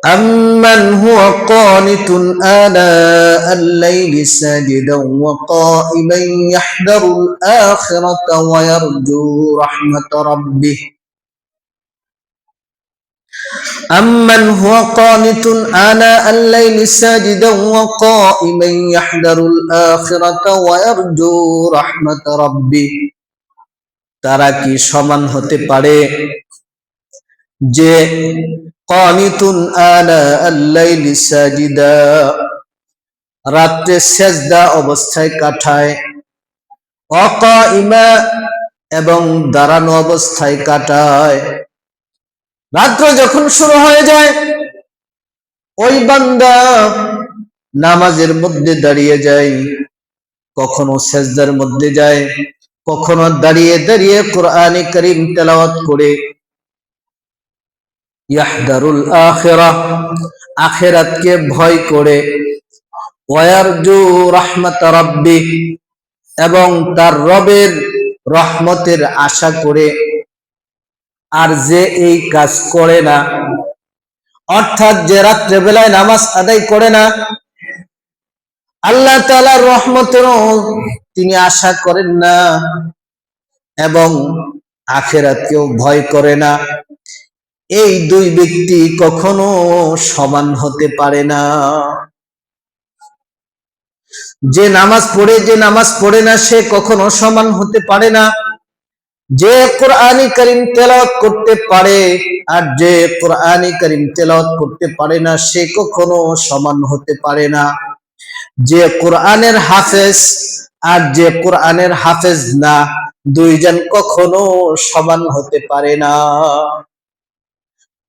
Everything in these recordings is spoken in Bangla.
أمن هو قانت آناء الليل ساجدا وقائما يحذر الآخرة ويرجو رحمة ربه أمن هو قانت آناء الليل ساجدا وقائما يحذر الآخرة ويرجو رحمة ربه তারা কি সমান হতে পারে যে কানিতুন আলা আল-লাইলি সাজিদা রাতে সেজদা অবস্থায় কাটায় ওয়াকাইমা এবং দাঁড়ানো অবস্থায় কাটায়। রাত্র যখন শুরু হয়ে যায় ওই বান্দা নামাজের মধ্যে দাঁড়িয়ে যায়, কখনো সেজদার মধ্যে যায়, কখনো দাঁড়িয়ে দাঁড়িয়ে কোরআনে কারীম তেলাওয়াত করে। ইয়াহদারুল আখিরাহ আখিরাতকে ভয় করে, ওয়ারজু রাহমাত রাব্বিহ এবং তার রবের রহমতের আশা করে। আর যে এই কাজ করে না, অর্থাৎ যে রাত্রে বেলায় নামাজ আদায় করে না, আল্লাহ তাআলার রহমতেরও তিনি আশা করেন না এবং আখিরাতকেও ভয় করে না, এই দুই ব্যক্তি কখনো সমান হতে পারে না। যে নামাজ পড়ে না সে কখনো সমান হতে পারে না। যে কোরআনে কারীম তেলাওয়াত করতে পারে আর যে কোরআনে কারীম তেলাওয়াত করতে পারে না সে কখনো সমান হতে পারে না। যে কোরআনের হাফেজ আর যে কোরআনের হাফেজ না, দুইজন কখনো সমান হতে পারে না।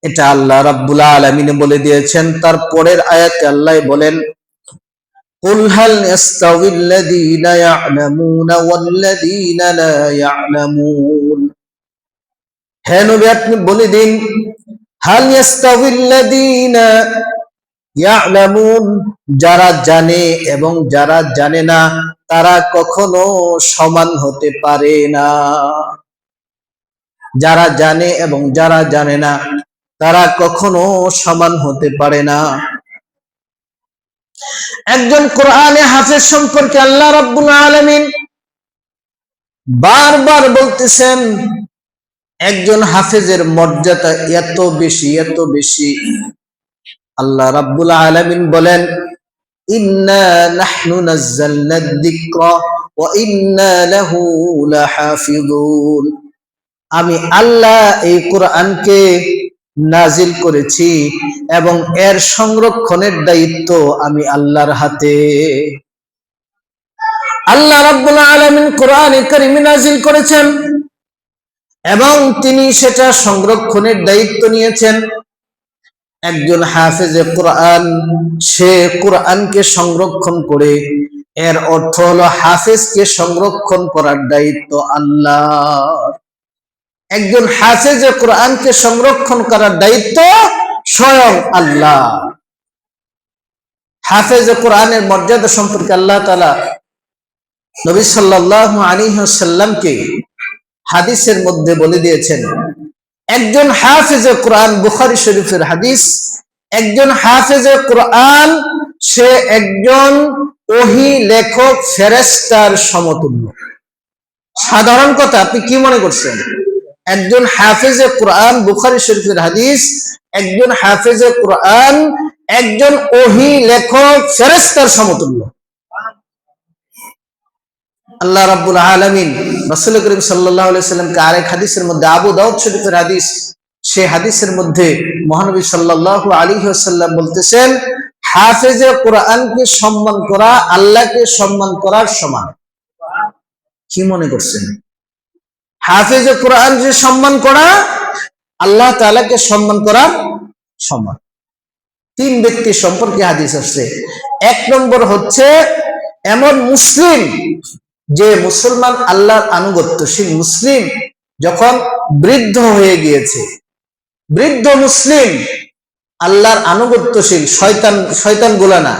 এটা আল্লাহ রাব্বুল আলামিন বলে দিয়েছেন। তার পরের আয়াতে আল্লাহ বলেন, কুল হাল ইস্তাউইল্লাযীনা ইয়া'লামুনা ওয়াল্লাযীনা লা ইয়া'লামুন। হে নবী আপনি বলে দিন, হাল ইস্তাউইল্লাযীনা ইয়া'লামুন, যারা জানে এবং যারা জানে না তারা কখনো সমান হতে পারে না। যারা জানে এবং যারা জানে না তারা কখনো সমান হতে পারে না। একজন কোরআনে হাফেজ সম্পর্কে আল্লাহ রাব্বুল আলামিন বারবার বলতেছেন, একজন হাফেজের মর্যাদা এত বেশি, এত বেশি। আল্লাহ রাব্বুল আলামিন বলেন, ইন্না নাহনু নাযালনা যিকরা ওয়া ইন্না লাহু লাহাফিযুন। আমি আল্লাহ এই কোরআনকে নাজিল করেছি এবং এর সংরক্ষণের দায়িত্ব আমি আল্লাহর হাতে। আল্লাহ রাব্বুল আলামিন কোরআনে কারীম নাজিল করেছেন এবং তিনি সেটা সংরক্ষণের দায়িত্ব নিয়েছেন। একজন হাফেজে কোরআন, সে কোরআনকে সংরক্ষণ করে, এর অর্থ হলো হাফেজকে সংরক্ষণ করার দায়িত্ব আল্লাহর। একজন হাফেজে কোরআনকে সংরক্ষণ করার দায়িত্ব স্বয়ং আল্লাহ। হাফেজে কোরআনের মর্যাদা সম্পর্কে আল্লাহ তাআলা নবী সাল্লাল্লাহু আলাইহি ওয়াসাল্লামকে হাদিসের মধ্যে বলে দিয়েছেন। একজন হাফেজে কোরআন, বুখারী শরীফের হাদিস, একজন হাফেজে কোরআন সে একজন ওহী লেখক ফেরেশতার সমতুল্য। সাধারণ কথা, আপনি কি মনে করছেন? একজন হাফেজে কোরআন, বুখারী শরীফের হাদিস, একজন হাফেজে কোরআন একজন ওহী লেখক ফেরেশতার সমতুল্য। আল্লাহ রাব্বুল আলামিন রাসূল করিম সাল্লাল্লাহু আলাইহি সাল্লামকে আরেক হাদিসের মধ্যে, আবু দাউদ শরীফের হাদিস, সেই হাদিসের মধ্যে মহানবী সাল্লাল্লাহু আলাইহি ওয়াসাল্লাম বলতেছেন, হাফেজে কোরআনকে সম্মান করা আল্লাহকে সম্মান করার সমান। কি মনে করছেন? হাফেজে কোরআন যে সম্মান করা আল্লাহ তাআলাকে সম্মান করার সমান। তিন ব্যক্তি সম্পর্কে হাদিস আসছে। এক নম্বর হচ্ছে এমন মুসলিম যে মুসলমান, আল্লাহর আনুগত্যশীল মুসলিম, যখন বৃদ্ধ হয়ে গিয়েছে, বৃদ্ধ মুসলিম আল্লাহর আনুগত্যশীল, শয়তান গোলা না।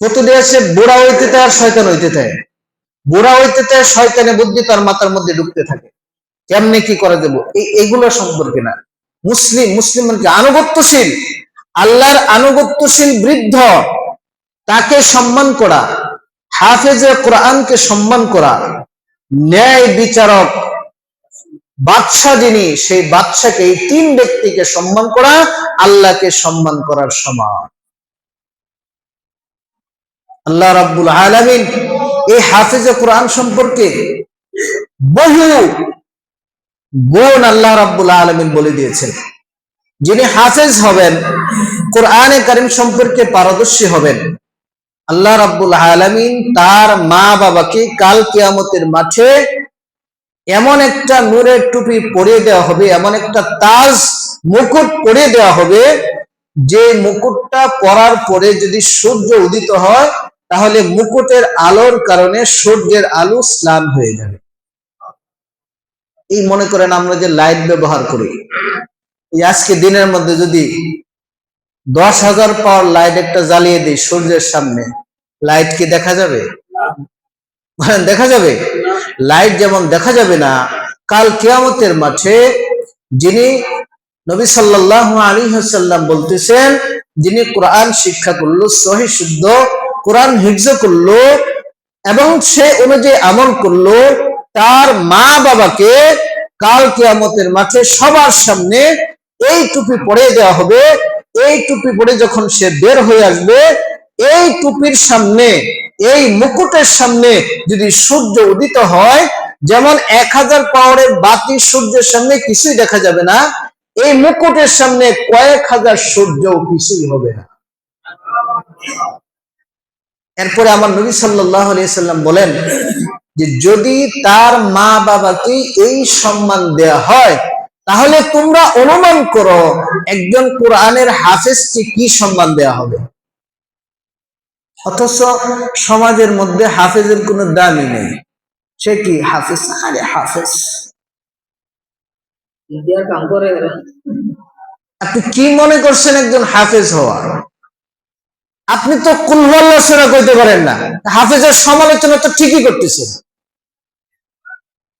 কতদিন সে বুড়া হইতে চায় আর শয়তান হইতে চায়, বুড়া হইতে চায়, শয়তানের বুদ্ধি তার মাথার মধ্যে ঢুকতে থাকে, কেমনে কি করে দেব, এইগুলো সম্পর্কে না। মুসলিম, মুসলিম মানে আনুগত্যশীল, আল্লাহর আনুগত্যশীল বৃদ্ধ তাকে সম্মান করা, হাফেজে কোরআনকে সম্মান করা, ন্যায় বিচারক বাদশা যিনি, সেই বাদশাকে, এই তিন ব্যক্তিকে সম্মান করা আল্লাহকে সম্মান করার সমান। আল্লাহ রাব্বুল আলামিন এই হাফেজে কোরআন সম্পর্কে বহু গুণ আল্লাহ রাব্বুল আলামিন বলে দিয়েছেন। যিনি হাফেজ হবেন, কোরআনে কারীম সম্পর্কে পারদর্শী হবেন, আল্লাহ রাব্বুল আলামিন তার মা বাবাকে কাল কিয়ামতের মাঠে এমন একটা নূরের টুপি পরিয়ে দেওয়া হবে, এমন একটা তাজ মুকুট পরিয়ে দেওয়া হবে, যে মুকুটটা পরার পরে যদি সূর্য উদিত হয় তাহলে মুকুটের আলোর কারণে সূর্যের আলো ম্লান হয়ে যাবে। এই মনে করেন আমরা যে লাইট ব্যবহার করি, এই আজকে দিনের মধ্যে যদি 10,000 পাওয়ার লাইট একটা জ্বালিয়ে দিই সূর্যের সামনে, লাইট কি দেখা যাবে? দেখা যাবে? লাইট যেমন দেখা যাবে না, কাল কিয়ামতের মাঠে যিনি, নবী সাল্লাল্লাহু আলাইহি ওয়াসাল্লাম বলতেছেন, যিনি কোরআন শিক্ষা করলো, সহিহ শুদ্ধ কোরআন হিফজ করলো এবং সে অনুযায়ী আমল করলো, তার মা বাবাকে কাল কিয়ামতের মাঠে সবার সামনে এই টুপি পরিয়ে দেওয়া হবে। এই টুপি পরে যখন সে বের হয়ে আসবে, এই টুপির সামনে, এই মুকুটের সামনে যদি সূর্য উদিত হয়, যেমন 1000 পাওয়ারের বাতি সূর্যের সামনে কিছুই দেখা যাবে না, এই মুকুটের সামনে কয়েক হাজার সূর্য কিছুই হবে না। এরপরে আমার নবী সাল্লাল্লাহু আলাইহি সাল্লাম বলেন যে যদি তার মা বাবাকে এই সম্মান দেয়া হয়, তাহলে তোমরা অনুমান করো একজন কোরআনের হাফেজকে কি সম্মান দেয়া হবে। অথচ সমাজের মধ্যে হাফেজের কোনো দামই নেই। সে কি হাফেজ? আরে হাফেজ, আপনি কি মনে করছেন একজন হাফেজ হওয়া? আপনি তো কুল হুয়াল্লাহু সূরা কইতে পারেন না, হাফেজের সমালোচনা তো ঠিকই করতেছেন।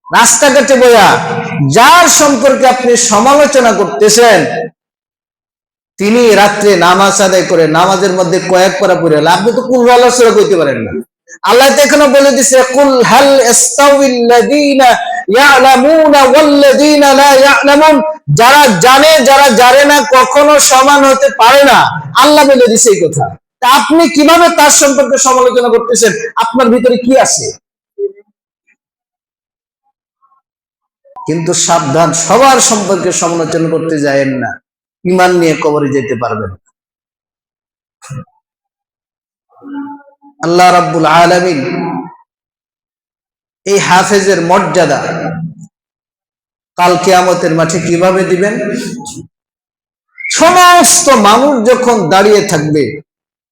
রাস্তাঘাটে বইয়া যার সম্পর্কে আপনি সমালোচনা করতেছেন, তিনি রাত্রে নামাজ আদায় করে নামাজের মধ্যে কয়েক পারা পড়ে, আপনি তো কুল হুয়াল্লাহু সূরা কইতে পারেন না। আল্লাহ তো এখানে বলে দিছে, কুল হাল ইস্তাউইল্লাযীনা ইয়ালামুনা ওয়াল্লাযীনা লা ইয়ালামুন, যারা জানে যারা জানে না কখনো সমান হতে পারে না। আল্লাহ বলে দিছে এই কথা। তা আপনি কিভাবে তার সম্পর্কে সমালোচনা করতেছেন? আপনার ভিতরে কি আছে? কিন্তু সাবধান, সবার সম্পর্কে সমালোচনা করতে যায়েন না, ঈমান নিয়ে কবরে যেতে পারবেন। আল্লাহ রাব্বুল আলামিন এই হাফেজের মর্যাদা কাল কিয়ামতের মাঠে কিভাবে দিবেন? সমস্ত মানুষ যখন দাঁড়িয়ে থাকবে,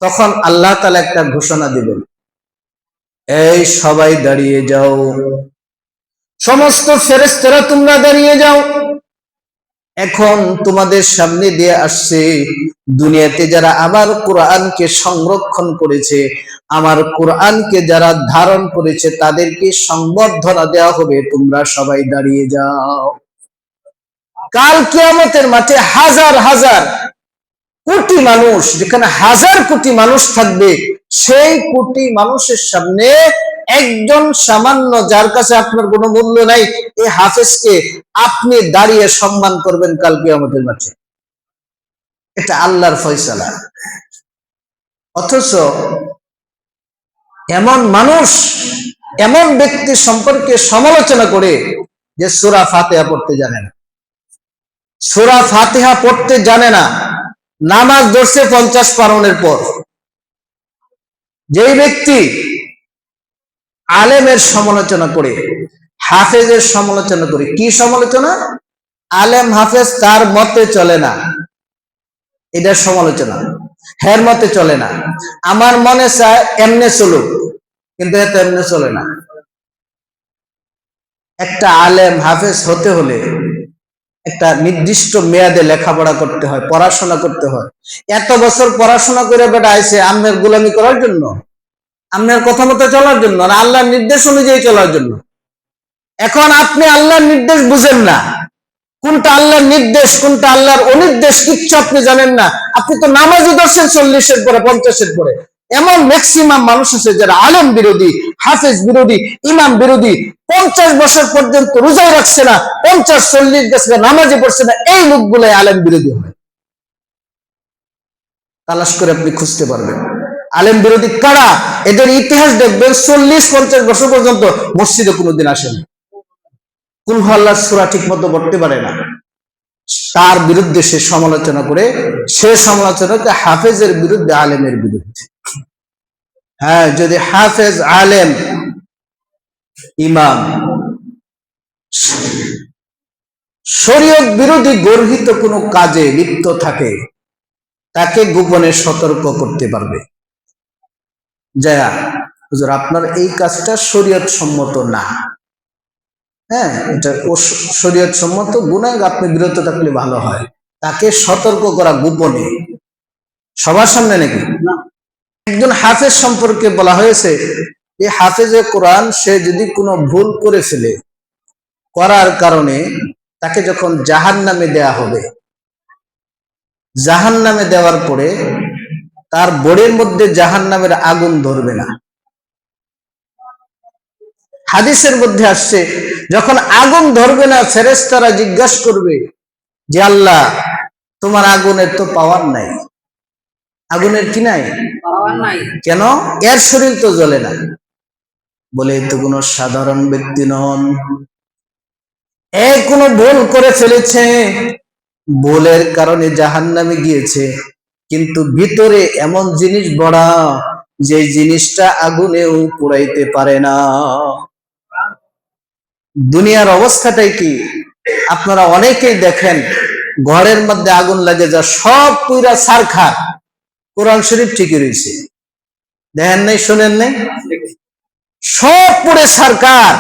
তখন আল্লাহ তাআলা একটা ঘোষণা দিবেন, এই সবাই দাঁড়িয়ে যাও, সমস্ত ফেরেশতারা তোমরা দাঁড়িয়ে যাও। এখন তোমাদের সামনে দিয়ে আসছে দুনিয়াতে যারা আমার কোরআনকে সংরক্ষণ করেছে, আমার কোরআনকে যারা ধারণ করেছে, তাদেরকে সংবর্ধনা দেওয়া হবে, তোমরা সবাই দাঁড়িয়ে যাও। কাল কিয়ামতের মাঠে হাজার হাজার কোটি মানুষ, যেখানে হাজার কোটি মানুষ থাকবে, সেই কোটি মানুষের সামনে একজন সামান্য, যার কাছে আপনার কোনো মূল্য নাই, এই হাফেজকে আপনি দাঁড়িয়ে সম্মান করবেন কাল কিয়ামতের মাঠে। এটা আল্লাহর ফয়সালা। অথচ এমন মানুষ, এমন ব্যক্তি সম্পর্কে সমালোচনা করে যে সূরা ফাতিহা পড়তে জানে না, সূরা ফাতিহা পড়তে জানে না, নামাজ ধরছে 50 পারনের পর। যেই ব্যক্তি আলেমের সমালোচনা করে, হাফেজের সমালোচনা করে, কি সমালোচনা? আলেম হাফেজ তার মতে চলে না, এটা সমালোচনা। হের মতে চলে না, আমার মনে চায় এমনে চলুক, কিন্তু এত এমনে চলে না। একটা আলেম হাফেজ হতে হলে একটা নির্দিষ্ট মেয়াদে লেখাপড়া করতে হয়, পড়াশোনা করতে হয়। এত বছর পড়াশোনা করে বেটা আইছে আপনার গোলামি করার জন্য, আপনার কথা মতো চলার জন্য, আর আল্লাহর নির্দেশ অনুযায়ী চলার জন্য। এখন আপনি আল্লাহর নির্দেশ বুঝেন না, কোনটা আল্লাহর নির্দেশ, কোনটা আল্লাহর অনির্দেশ কিচ্ছু আপনি জানেন না। আপনি তো নামাজই ধরছেন 40-এর পরে, 50-এর পরে। এমন ম্যাক্সিমাম মানুষ আছে যারা আলেম বিরোধী, হাফেজ বিরোধী, ইমাম বিরোধী, 50 বছর পর্যন্ত রোজাই রাখছে না, 50-40 গেছে নামাজই পড়ছে না, এই লোকগুলাই আলেম বিরোধী হয়। তালাশ করে আপনি খুঁজতে পারবেন আলেম বিরোধী কারা। এদের ইতিহাস দেখবেন 40-50 বছর পর্যন্ত মসজিদে কোনোদিন আসেনি, কুল হু আল্লাহর সূরা ঠিক মতো পড়তে পারে না। তার বিরুদ্ধে সে সমালোচনা করে, সে সমালোচনাকে হাফেজের বিরুদ্ধে, আলেমের বিরুদ্ধে। হ্যাঁ, যদি হাফেজ, আলেম, ইমাম শরীয়ত বিরোধী গর্হিত কোনো কাজে লিপ্ত থাকে, তাকে গোপনে সতর্ক করতে পারবে, যায়া হুজুর আপনার এই কাজটা শরীয়ত সম্মত না, হ্যাঁ এটা শরীয়ত সম্মত, গুনাহ, আপনি বিরত থাকলে ভালো হয়। তাকে সতর্ক করা গোপনে, সবার সামনে নাকি। একজন হাফেজ সম্পর্কে বলা হয়েছে, এই হাফেজে কোরআন সে যদি কোনো ভুল করে ফেলে, করার কারণে তাকে যখন জাহান্নামে দেয়া হবে, জাহান্নামে দেওয়ার পরে তার বডির মধ্যে জাহান্নামের আগুন ধরবে না। হাদিসের মধ্যে আসছে, যখন আগুন ধরবে না, ফেরেশতারা জিজ্ঞাসা করবে যে আল্লাহ তোমার আগুনের তো পাওয়ার নাই, আগুনের কি নাই, কেন, এর শরীর তো জ্বলে না। বলে তো কোনো সাধারণ ব্যক্তি নন, এ কোনো ভুল করে ফেলেছে, ভুলের কারণে জাহান্নামে গিয়েছে, কিন্তু ভিতরে এমন জিনিস বড়া যে জিনিসটা আগুনেও পুড়াইতে পারে না। দুনিয়ার অবস্থাটাই কি, আপনারা অনেকেই দেখেন ঘরের মধ্যে আগুন লাগে যা সব পুরা ছারখার, কোরআন শরীফ ঠিকই রয়েছে, দেখেন নাই, শোনেন নাই, সব পুরে ছারখার,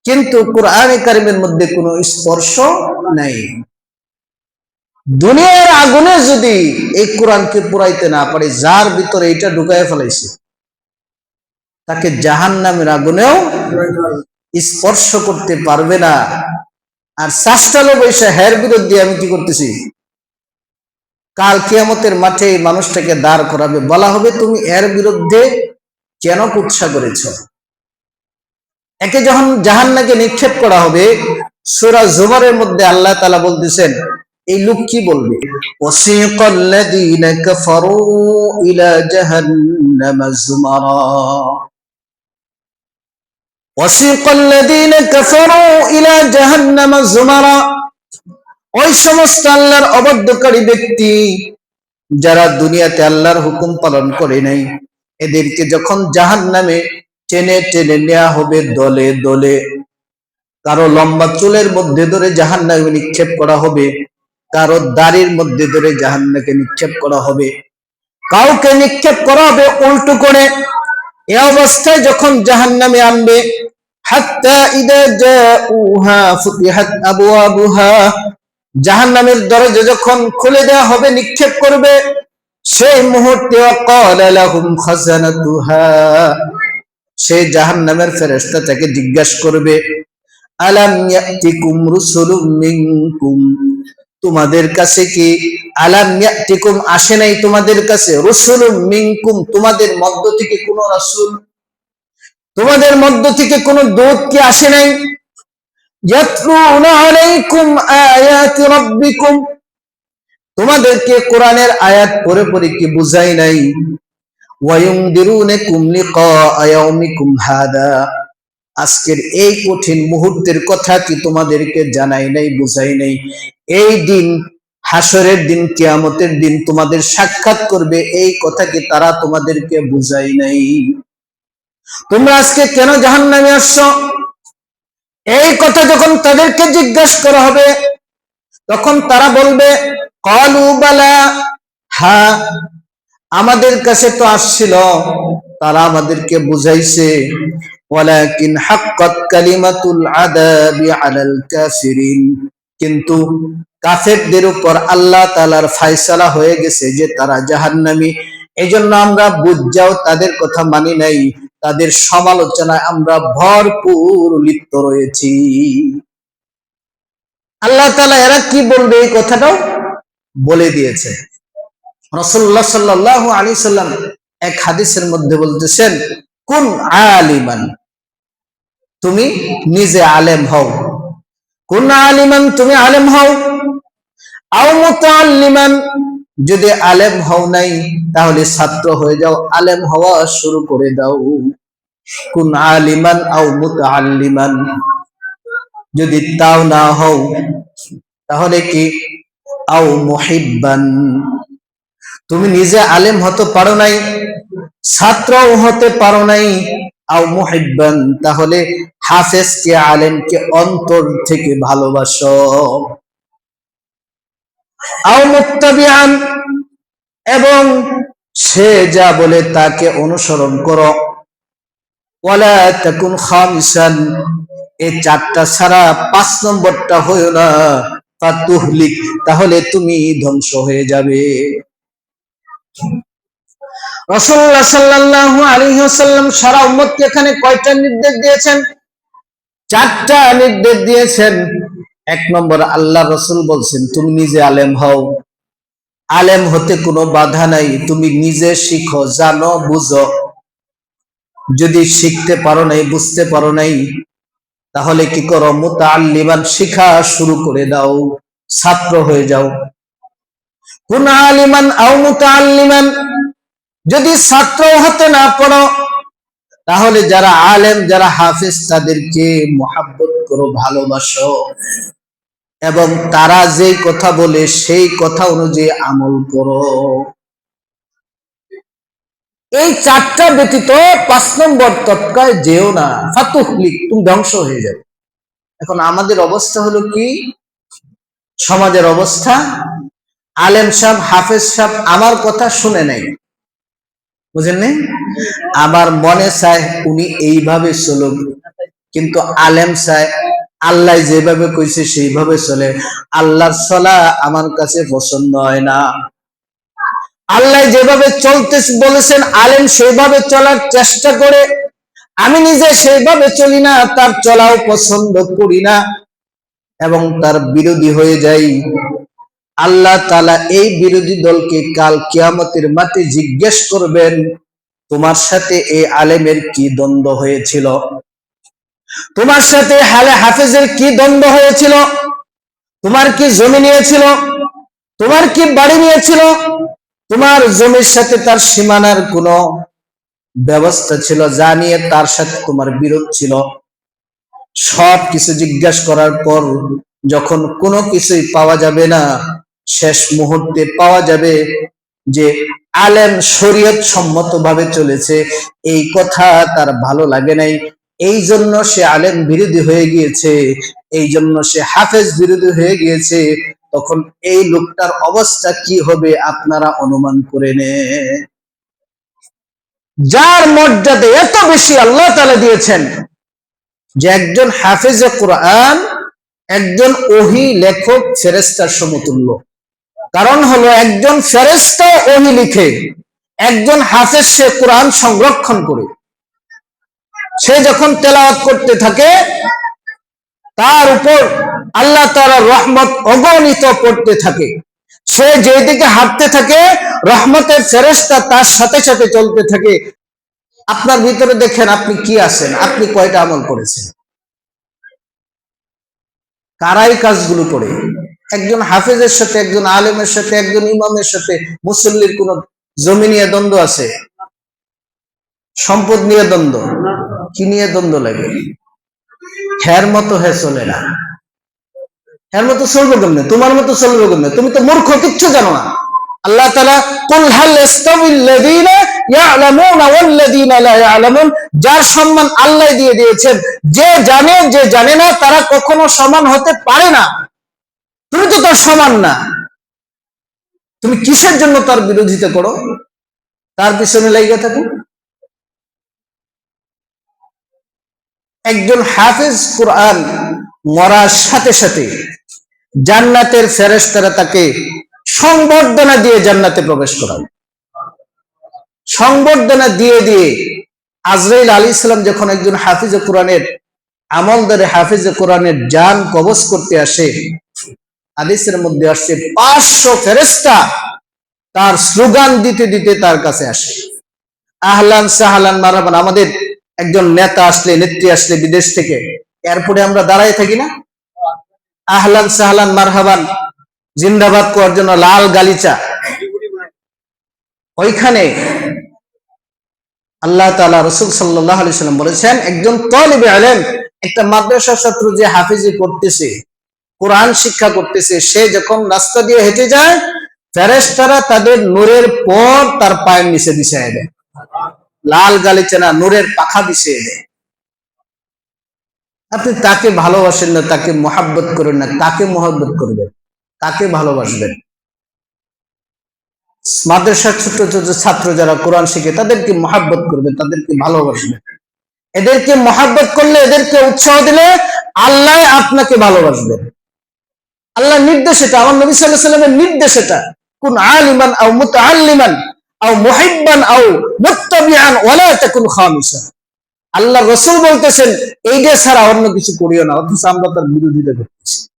কিন্তু কোরআনে কারিমের মধ্যে কোনো স্পর্শ নাই। দুনিয়ার আগুনে যদি এই কোরআনকে পুরাইতে না পারে, যার ভিতরে এটা ঢুকায় ফেলাইছে, তাকে জাহান্নামের আগুনেও স্পর্শ করতে পারবে না। আর চাষটালো বৈশা হের বিরুদ্ধে আমি কি করতেছি, কাল কিয়ামতের মাঠে মানুষটাকে দাঁড় করাবে, বলা হবে তুমি এর বিরুদ্ধে কেন কুৎসা করেছ। একে যখন জাহান্নামে নিক্ষেপ করা হবে, সূরা জুমারের মধ্যে আল্লাহ তাআলা বলতেছেন, এই লোক কি বলবে, ওয়াসিকাল্লাযীনা কাফারু ইলা জাহান্নামা যুমারা, ওয়াসিকাল্লাযীনা কাফারু ইলা জাহান্নামা যুমারা, ওই সমস্ত আল্লাহর অবাধ্যকারী ব্যক্তি যারা দুনিয়াতে আল্লাহর হুকুম পালন করে নাই, এদেরকে যখন জাহান্নামে টেনে টেনে নেওয়া হবে দলে দলে, কারো লম্বা চুলের মধ্যে ধরে জাহান্নামে নিক্ষেপ করা হবে, কারো দাড়ির মধ্যে ধরে জাহান্নামে নিক্ষেপ করা হবে, কাউকে নিক্ষেপ করা হবে উল্টো করে। এই অবস্থায় যখন জাহান্নামে আনবে, হাত্তা ইদা জাউহা ফুতিহাত আবওয়াবুহা, জাহান্নামের দরজা যখন খুলে দেওয়া হবে, নিক্ষেপ করবে, সেই মুহূর্তে ক্বালা লাহুম খাজানাতুহা, সেই জাহান্নামের ফেরেশতা তাকে জিজ্ঞাসা করবে, আলাম ইয়াতিকুম রুসুলুম মিনকুম, তোমাদের কাছে কি, আলাম ইয়াতিকুম আসে নাই তোমাদের কাছে, রুসুলুম মিনকুম তোমাদের মধ্য থেকে কোন রাসূল, তোমাদের মধ্য থেকে কোন দূত কি আসে নাই, ইয়াতলুনা আলাইকুম আয়াতি রাব্বিকুম, তোমাদেরকে কোরআনের আয়াত পড়ে পড়ে কি বুঝাই নাই, ওয়ায়ুনদিরুনাকুম লিকা ইয়াউমিকুম হাদা, আজকের এই কঠিন মুহূর্তের কথা কি তোমাদেরকে জানাই নাই, বুঝাই নাই, এই দিন, হাসরের দিন, কিয়ামতের দিন তোমাদের সাক্ষাৎ করবে, এই কথা কি তারা তোমাদেরকে বুঝাই নাই, তোমরা আজকে কেন জাহান্নামে আসছো, এই কথা যখন তাদেরকে জিজ্ঞাসা করা হবে, তখন তারা বলবে, ক্বালু বালা, হ্যাঁ আমাদের কাছে তো আসছিল, তারা আমাদেরকে বুঝাইছে, ওয়ালাকিন হাক্কাত কালিমাতুল আযাবি আলাল কাফিরিন, কিন্তু কাফেরদের উপর আল্লাহ তাআলার ফয়সালা হয়ে গেছে যে তারা জাহান্নামী, এজন্য আমরা বুঝাও তাদের কথা মানি নাই, তাদের সমালোচনায় আমরা ভরপুর লিপ্ত রয়েছি। আল্লাহ তাআলা এরা কি বলবে এই কথাটাও বলে দিয়েছে। রাসূলুল্লাহ সাল্লাল্লাহু আলাইহি সাল্লাম এক হাদিসের মধ্যে বলতেছেন, কুন আলিমান, তুমি নিজে আলেম হও, কুন আলিমান, তুমি আলেম হও, আও মুতাআল্লিমান, যদি আলেম হও নাই তাহলে ছাত্র হয়ে যাও, আলেম হওয়া শুরু করে দাও। কুন আলিমান আও মুতাআল্লিমান, যদি তাও না হও তাহলে কি আও মুহিব্বান, তুমি নিজে আলেম হতে পারো নাই, ছাত্রও হতে পারো নাই, আও মুহিব্বান, তাহলে হাফেজকে আলেমকে অন্তর থেকে ভালোবাসো, আও মুত্তাবিআন, এবং সে যা বলে তাকে অনুসরণ করো, ওয়ালা তাকুন খামিসান, এই চারটা ছাড়া 5 নম্বরটা হইও না, ফাতুহলিক, তাহলে তুমি ধ্বংস হয়ে যাবে। রাসূলুল্লাহ সাল্লাল্লাহু আলাইহি ওয়াসাল্লাম সারা উম্মতকে এখানে কয়টা নির্দেশ দিয়েছেন? 4টা নির্দেশ দিয়েছেন। 1 নম্বর, আল্লাহ রাসূল বলছেন তুমি নিজে আলেম হও, আলেম হতে কোনো বাধা নাই, তুমি নিজে শিখো, জানো, বুঝো। যদি শিখতে পারো নাই, বুঝতে পারো নাই, তাহলে কি করো, মুতাআল্লিমান, শিখা শুরু করে দাও, ছাত্র হয়ে যাও। কুন আলিমান আও মুতাআল্লিমান, যদি ছাত্র হতে না পারো তাহলে যারা আলেম, যারা হাফেজ, তাদেরকে মুহাব্বত করো, ভালোবাসো, এবং তারা যেই কথা বলে সেই কথা অনুযায়ী আমল করো। এই 4টা ব্যতীত 5 নম্বর তৎকায় যেও না, ফাতুহলিক, তুমি ধ্বংস হয়ে যাবে। এখন আমাদের অবস্থা হলো কি, সমাজের অবস্থা, আলেম সাহেব, হাফেজ সাহেব আমার কথা শুনে নাই, বুঝেননি, আমার মনে চায় উনি এইভাবে চলুক, কিন্তু আলেম চায় আল্লাহ যেভাবে কইছে সেইভাবে চলে, আল্লাহর চলা আমার কাছে পছন্দ হয় না। আল্লাহ যেভাবে চলতে বলেছেন আলেম সেইভাবে চলার চেষ্টা করে, আমি নিজে সেইভাবে চলি না, তার চলাও পছন্দ করি না এবং তার বিরোধী হয়ে যাই। আল্লাহ তাআলা এই বিরোধী দলকে কাল কিয়ামতের মাঠে জিজ্ঞেস করবেন, তোমার সাথে এই আলেমের কি দ্বন্দ্ব হয়েছিল, তোমার সাথে হাফেজের কি দ্বন্দ্ব হয়েছিল, তোমার কি জমি নিয়েছিল, তোমার কি বাড়ি নিয়েছিল, তোমার জমির সাথে তার সীমানার কোনো ব্যবস্থা ছিল, যা নিয়ে তার সাথে তোমার বিরোধ ছিল, সব কিছু জিজ্ঞাসা করার পর যখন কোনো কিছুই পাওয়া যাবে না, শেষ মুহূর্তে পাওয়া যাবে যে আলেম শরীয়ত সম্মত ভাবে চলেছে, এই কথা তার ভালো লাগে নাই, এই জন্য সে আলেম বিরোধী হয়ে গিয়েছে, এই জন্য সে হাফেজ বিরোধী হয়ে গিয়েছে, তখন এই লোকটার অবস্থা কি হবে আপনারা অনুমান করে নেন। যার মর্যাদা এত বেশি আল্লাহ তাআলা দিয়েছেন যে একজন হাফেজে কোরআন একজন ওহী লেখক ফেরেশতার সমতুল্য। কারণ হলো একজন ফেরেশতা ওহী লিখে, একজন হাফেজ সে কোরআন সংরক্ষণ করে, সে যখন তেলাওয়াত করতে থাকে তার উপর আল্লাহ তাআলার রহমত অগণিত পড়তে থাকে, সে যেদিকে হাঁটতে থাকে রহমতের ফেরেশতা তার সাথে সাথে চলতে থাকে। আপনার ভিতরে দেখেন আপনি কি আছেন, আপনি কয়টা আমল করেছেন, কারাই কাজগুলো করে। একজন হাফেজের সাথে, একজন আলেমের সাথে, একজন ইমামের সাথে মুসল্লির কোন জমি নিয়ে দ্বন্দ্ব আছে, সম্পদ নিয়ে দ্বন্দ্ব, কি নিয়ে দ্বন্দ্ব লাগে? হ্যার মতো হে চলে না, হ্যার মতো চলবে কেমনে, তোমার মতো চলবে কেমনে, তুমি তো মূর্খ, কিচ্ছু জানো না। আল্লাহ তাআলা কুল হাল ইস্তাবিল্লাযীনা ইয়ালামুনা ওয়াল্লাযীনা লা ইয়ালামুন, যার সম্মান আল্লাহ দিয়ে দিয়েছেন, যে জানে যে জানে না তারা কখনো সমান হতে পারে না। তুমি তো তার সমান না, তুমি কিসের জন্য তার বিরোধিতা করো, তার পিছনে লাগিয়ে থাকো। একজন হাফেজ কোরআন মরার সাথে সাথে জান্নাতের ফেরেশতারা তাকে সংবর্ধনা দিয়ে জান্নাতে প্রবেশ করায়। সংবর্ধনা দিয়ে দিয়ে আজরাইল আলাইহিস সালাম যখন একজন হাফিজে কোরআনের আমলদারে হাফিজে কোরআনের জান কবজ করতে আসে, হাদিসের মধ্যে আসছে 500 ফেরেশতা তার স্লোগান দিতে দিতে তার কাছে আসে, আহলান সাহলান মারহাবান। আমাদের একজন নেতা আসলে, নেত্রী আসলে বিদেশ থেকে, এয়ারপোর্টে আমরা দাঁড়ায় থাকি না, আহলান সাহলান মারহাবান জিন্দাবাদ করার জন্য লাল গালিচা। ওইখানে আল্লাহ তাআলা, রাসূল সাল্লাল্লাহু আলাইহি সাল্লাম বলেছেন, একজন তালিবে ইলম, একটা মাদ্রাসার ছাত্র যে হাফেজি করতেছে, কোরআন শিক্ষা করতেছে, সে যখন রাস্তা দিয়ে হেঁটে যায়, ফেরেশতারা তাদের নূরের পর তার পায়ের নিচে বিছিয়ে দেয়। লাল গালিচা না, নূরের পাখা বিছিয়ে দেয়। আপনি তাকে ভালোবাসেন না, তাকে মহাব্বত করেন না, কাকে মহাব্বত করবেন, কাকে ভালোবাসবেন? মাদ্রাসার ছোট ছোট ছাত্র যারা কোরআন শিখে, তাদেরকে মহাব্বত করবেন, তাদেরকে ভালোবাসবেন। এদেরকে মহাব্বত করলে, এদেরকে উৎসাহ দিলে আল্লাহ আপনাকে ভালোবাসবেন। আল্লাহ নির্দেশ এটা, আমার নবী সাল্লাল্লাহু আলাইহি ওয়াসাল্লামের নির্দেশ এটা, কুন আলিমান আও মুতাআল্লিমান আও মুহিব্বান আও মুত্তাবিআন ওয়ালা তাকুন খামিসান। আল্লাহ রাসূল বলতেছেন, এইটা ছাড়া অন্য কিছু করিও না, অথচ আমরা তার বিরোধিতা করতেছি।